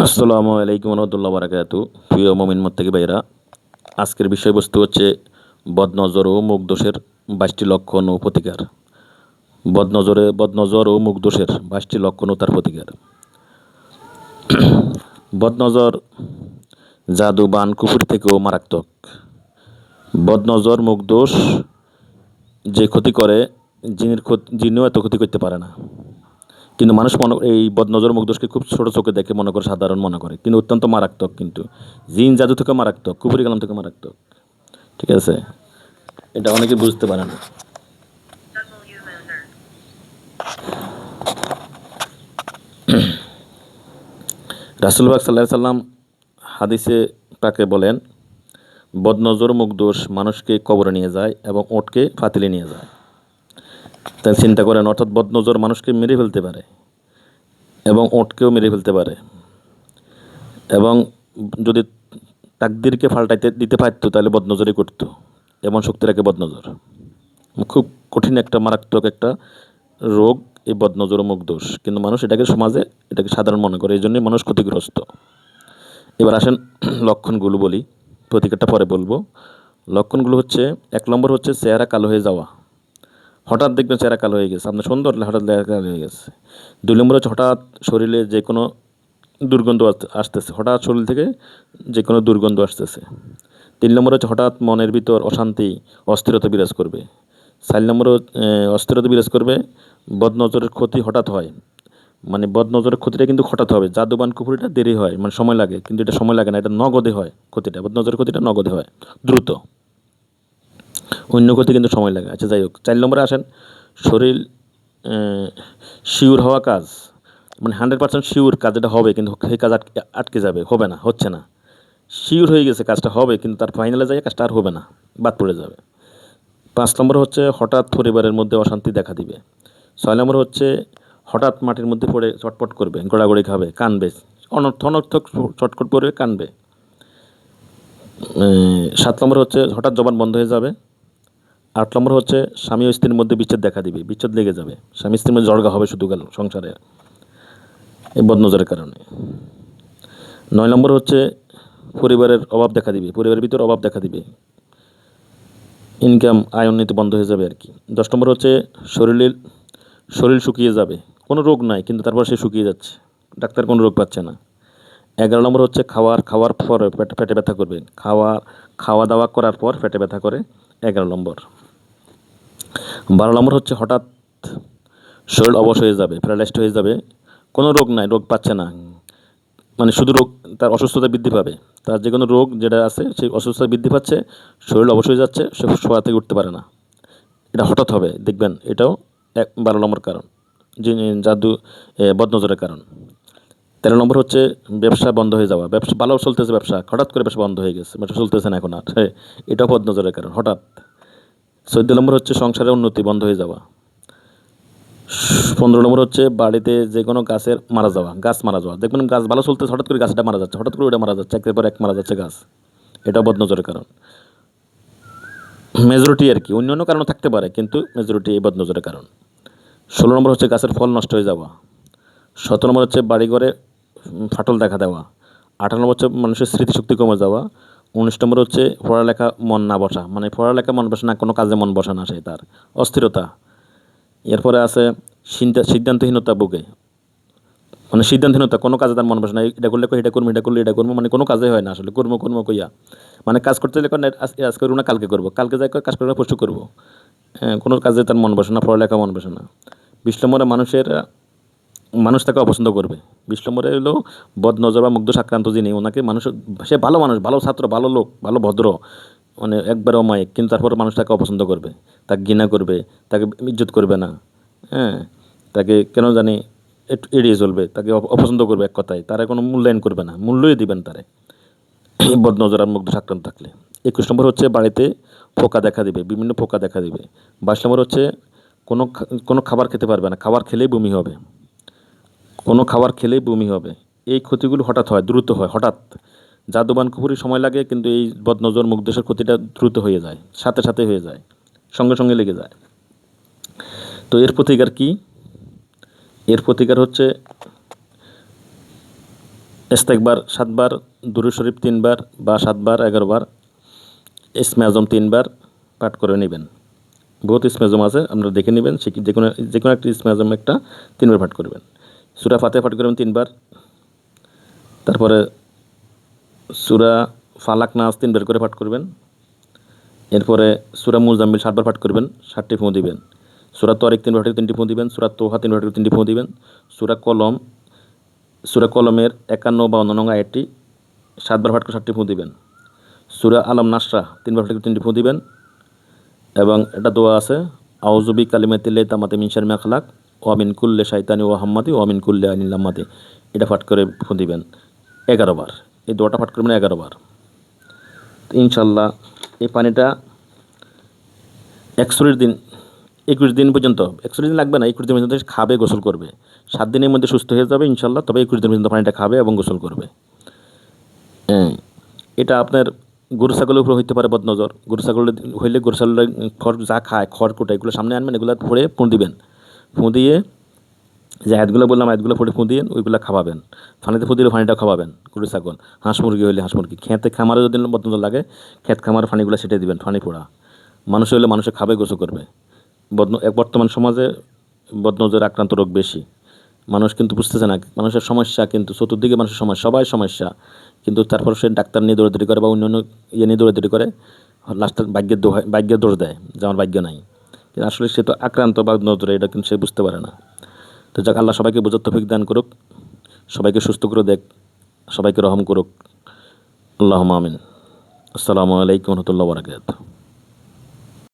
আসসালামু আলাইকুম রহমতুল্লাহ বারাকাতু। প্রিয় মুমিন মুত্তাকি ভাইরা, আজকের বিষয়বস্তু হচ্ছে বদনজর ও মুখ দোষের 22টি লক্ষণ ও প্রতিকার। বদনজর ও মুখ দোষের 22টি লক্ষণ ও তার প্রতিকার। বদনজর জাদু বান কুফুরি থেকেও মারাত্মক। বদনজর মুখ দোষ যে ক্ষতি করে, জিনও এত ক্ষতি করতে পারে না। কিন্তু মানুষ এই বদনজর মুখ দোষকে খুব ছোট চোখে দেখে মনে করে, সাধারণ মনে করে, কিন্তু অত্যন্ত মারাত্মক। কিন্তু জিন জাদু থেকে মারাত্মক, কুফরি কালাম থেকে মারাত্মক। ঠিক আছে, এটা অনেকে বুঝতে পারে না। রাসূলুল্লাহ সাল্লাল্লাহু আলাইহি সাল্লাম হাদিসে তাকে বলেন, বদনজর মুখ দোষ মানুষকে কবরে নিয়ে যায় এবং ওটকে ফাতিলে নিয়ে যায়। তাই চিন্তা করেন, অর্থাৎ বদনজর মানুষকে মেরে ফেলতে পারে এবং ওটকেও মেরে ফেলতে পারে। এবং যদি তাকদিরকে পাল্টাইতে দিতে পারতো তাহলে বদনজরই করতো। এমন শক্তি রাখে বদনজর। খুব কঠিন একটা মারাত্মক একটা রোগ এই বদনজর ও মুখ দোষ, কিন্তু মানুষ সমাজে এটাকে সাধারণ মনে করে, এই জন্যই মানুষ ক্ষতিগ্রস্ত। এবার আসেন লক্ষণগুলো বলি, প্রতিকারটা পরে বলবো। লক্ষণগুলো হচ্ছে, 1 নম্বর হচ্ছে চেহারা কালো হয়ে যাওয়া। হঠাৎ দেখবেন চেহারা কালো হয়ে গেছে, আপনার সুন্দর হঠাৎ চেহারা কালো হয়ে গেছে। 2 নম্বর হচ্ছে হঠাৎ শরীরে যে কোনো দুর্গন্ধ আসতেছে, হঠাৎ শরীর থেকে যে কোনো দুর্গন্ধ আসতেছে। 3 নম্বর হচ্ছে হঠাৎ মনের ভিতর অশান্তি, অস্থিরতা বিরাজ করবে। 4 নম্বর অস্থিরতা বিরাজ করবে। বদনজরের ক্ষতি হঠাৎ হয়, মানে বদনজরের ক্ষতিটা কিন্তু হঠাৎ হবে। জাদুবান কুফুরিটা দেরি হয়, মানে সময় লাগে, কিন্তু এটা সময় লাগে না, এটা নগদে হয় ক্ষতিটা। বদনজরের ক্ষতিটা নগদে হয়, দ্রুত। অন্য ক্ষতি কিন্তু সময় লাগে। আচ্ছা, যাই হোক, 4 নম্বরে আসেন, শরীর শিওর হওয়া কাজ, মানে 100% শিওর কাজ এটা হবে, কিন্তু সেই কাজ আটকে যাবে, হবে না, হচ্ছে না। শিওর হয়ে গেছে কাজটা হবে, কিন্তু তার ফাইনালে যায় কাজটা আর হবে না, বাদ পড়ে যাবে। 5 নম্বর হচ্ছে হঠাৎ পরিবারের মধ্যে অশান্তি দেখা দিবে। 6 নম্বর হচ্ছে হঠাৎ মাটির মধ্যে পড়ে চটপট করবে, গড়াগড়ি খাবে, কানবে, অনর্থক চটপট করে কানবে। 7 নম্বর হচ্ছে হঠাৎ জবান বন্ধ হয়ে যাবে। 8 নম্বর হচ্ছে স্বামী ও স্ত্রীর মধ্যে বিচ্ছেদ দেখা দিবে, বিচ্ছেদ লেগে যাবে, স্বামী স্ত্রীর মধ্যে ঝগড়া হবে শুধু গেল সংসারে, এই বদনজরের কারণে। 9 নম্বর হচ্ছে পরিবারের অভাব দেখা দিবে, পরিবারের ভিতর অভাব দেখা দিবে, ইনকাম আয় উন্নতি বন্ধ হয়ে যাবে আর কি। 10 নম্বর হচ্ছে শরীর শুকিয়ে যাবে, কোনো রোগ নাই কিন্তু তারপর সে শুকিয়ে যাচ্ছে, ডাক্তার কোনো রোগ পাচ্ছে না। 11 নম্বর হচ্ছে খাওয়ার পর পেটে ব্যথা করবে, খাওয়া দাওয়া করার পর পেটে ব্যথা করে, 11 নম্বর। 12 নম্বর হচ্ছে হঠাৎ শরীর অবশ হয়ে যাবে, প্যারালাইজড হয়ে যাবে, কোনো রোগ নাই, রোগ পাচ্ছে না, মানে শুধু রোগ, তার অসুস্থতা বৃদ্ধি পাবে, তার যে কোনো রোগ যেটা আছে সেই অসুস্থতা বৃদ্ধি পাচ্ছে, শরীর অবশ হয়ে যাচ্ছে, সে শোয়া থেকে উঠতে পারে না। এটা হঠাৎ হবে, দেখবেন, এটাও 12 নম্বর কারণ, যে জাদু বদনজরের কারণ। 13 নম্বর হচ্ছে ব্যবসা বন্ধ হয়ে যাওয়া, ব্যবসা ভালো চলতেছে, ব্যবসা হঠাৎ করে ব্যবসা বন্ধ হয়ে গেছে, ব্যবসা চলতেছে না এখন আর, এটাও বদনজরের কারণ, হঠাৎ। 14 নম্বর হচ্ছে সংসারের উন্নতি বন্ধ হয়ে যাওয়া। 15 নম্বর হচ্ছে বাড়িতে যে কোনো গাছ মারা যাওয়া, দেখবেন গাছ ভালো চলতেছে, হঠাৎ করে গাছটা মারা যাচ্ছে, হঠাৎ করে ওটা মারা যাচ্ছে, একের পর এক মারা যাচ্ছে গাছ, এটাও বদনজরের কারণ। মেজরিটি আর কি, অন্য কারণও থাকতে পারে, কিন্তু মেজরিটি এই বদনজরের কারণ। 16 নম্বর হচ্ছে গাছের ফল নষ্ট হয়ে যাওয়া। 17 নম্বর হচ্ছে বাড়িঘরে ফাটল দেখা দেওয়া। 18 নম্বর হচ্ছে মানুষের স্মৃতিশক্তি কমে যাওয়া। 19 নম্বর হচ্ছে পড়ালেখা মন না বসা, মানে পড়ালেখা মন বসে না, কোনো কাজে মন বসা না, সেই তার অস্থিরতা। এরপরে আছে সিদ্ধান্তহীনতা বুকে, মানে সিদ্ধান্তহীনতা, কোনো কাজে তার মন বসে না, এটা করলে এটা করবো, এটা করলে এটা করবো, মানে কোনো কাজে হয় না আসলে, কর্ম কইয়া, মানে কাজ করতে গেলে আজ করবো না, কালকে করবো, কালকে যাই কাজ করবো, পরশু করবো। হ্যাঁ, কোনো কাজে তার মন বসে না, পড়ালেখা মন বসে না। 20 নম্বরে মানুষ তাকে অপছন্দ করবে। 20 নম্বরে হলো বদনজর বা মুগ্ধ আক্রান্ত যিনি, ওনাকে মানুষ, সে ভালো মানুষ, ভালো ছাত্র, ভালো লোক, ভালো ভদ্র, মানে একবারে অমায়িক, কিন্তু তারপর মানুষ তাকে অপছন্দ করবে, তাকে ঘৃণা করবে, তাকে ইজ্জত করবে না। হ্যাঁ, তাকে কেন জানি একটু এড়িয়ে চলবে, তাকে অপছন্দ করবে, এক কথায় তারা কোনো মূল্যায়ন করবে না, মূল্যই দিবেন তারে, এই বদনজর আর মুগ্ধ আক্রান্ত থাকলে। 21 নম্বর হচ্ছে বাড়িতে পোকা দেখা দিবে, বিভিন্ন পোকা দেখা দিবে। 22 নম্বর হচ্ছে কোনো খাবার খেতে পারবে না, খাবার খেলেই বমি হবে, কোনো খাবার খেলেই বমি হবে। এই ক্ষতিগুলো হঠাৎ হয়, দ্রুত হয়, হঠাৎ। জাদুবান কুফুরি সময় লাগে, কিন্তু এই বদনজর মুগ্ধের ক্ষতিটা দ্রুত হয়ে যায়, সাথে সাথে হয়ে যায়, সঙ্গে সঙ্গে লেগে যায়। তো এর প্রতিকার কি? এর প্রতিকার হচ্ছে ইস্তেগফার 7 বার, দুরূদ শরীফ 3 বার বা 7 বার 11 বার, ইসমে আজম 3 বার পাঠ করে নেবেন। বহুত ইসমে আজম আছে, আপনারা দেখে নেবেন, যে কোনো একটা ইসমে আজম একটা 3 বার পাঠ করবেন। সূরা ফাতিহা পাঠ করবেন 3 বার, তারপরে সূরা ফালাক নাস 3 বার করে পাঠ করবেন। এরপরে সূরা মুজাম্মিল 7 বার পাঠ করবেন, 7টি ফু দিবেন। সূরা তারিক 3 বার পাঠ করে 3টি ফু দিবেন। সূরা তোহা 3 বার পাঠ করে 3টি ফু দিবেন। সূরা কলমের 51-52 নং আয়াতটি 7 বার পাঠ করে 7টি ফু দিবেন। সূরা আলম নাসরাহ 3 বার পাঠ করে 3টি ফু দিবেন। এবং একটা দোয়া আছে, আউযু বিকালিমাতিল্লাহি তাম্মাতি মিন শাররি মা খালাক ওয়া মিন কুল্লি শাইতানি ওয়া হাম্মাতি ওয়া মিন কুল্লি আইনিন লাম্মাতি। এটা পাঠ করে ফু দিবেন 11 বার। এই দোয়াটা পাঠ করবেন 11 বার। তো ইনশাআল্লাহ এই পানিটা 41 দিন 21 দিন পর্যন্ত, 41 দিন লাগবে না, 21 দিন পর্যন্ত খাবে, গোসল করবে। 7 দিনের মধ্যে সুস্থ হয়ে যাবে ইনশাআল্লাহ, তবে 21 দিন পর্যন্ত পানিটা খাবে এবং গোসল করবে। হ্যাঁ, এটা আপনার গরু ছাগলের উপরে হইতে পারে বদনজর। গরু ছাগল হইলে গরু ছাগল খড় যা খায়, খড়কুটা, এগুলো সামনে আনবেন, এগুলো পরে ফু দিবেন। ফু দিয়ে যে আয়াতগুলো বললাম, আয়াতগুলো পরে ফু দিয়ে ওইগুলো খাওয়াবেন। পানিতে ফু দিলে পানিটাও খাওয়াবেন গরু ছাগল। হাঁস মুরগি হইলে হাঁস মুরগি, খেতে খামারে যদি বদনজর লাগে, খেত খামারে পানিগুলো ছেটে দিবেন, পানি পোড়া। মানুষ হইলে মানুষে খাবে, গোসল করবে। বর্তমান সমাজে বদনজর আক্রান্ত রোগ বেশি। মানুষ কিন্তু বুঝতেছে না, মানুষের সমস্যা কিন্তু চতুর্দিকে, মানুষের সমস্যা, সবাই সমস্যা। কিন্তু তারপর সে ডাক্তার নিয়ে দৌড়াদৌড়ি করে বা অন্যান্য নিয়ে দৌড়াদৌড়ি করে, লাস্টে ভাগ্যের দোষ দেয় যে আমার ভাগ্য নাই। কিন্তু আসলে সে তো আক্রান্ত বা নজরে, এটা কিন্তু সে বুঝতে পারে না। তো যাক, আল্লাহ সবাইকে বোঝার তৌফিক দান করুক, সবাইকে সুস্থ করে দেখ, সবাইকে রহম করুক। আল্লাহুম্মা আমিন। আসসালামু আলাইকুম ওয়া রাহমাতুল্লাহি ওয়া বারাকাতুহু।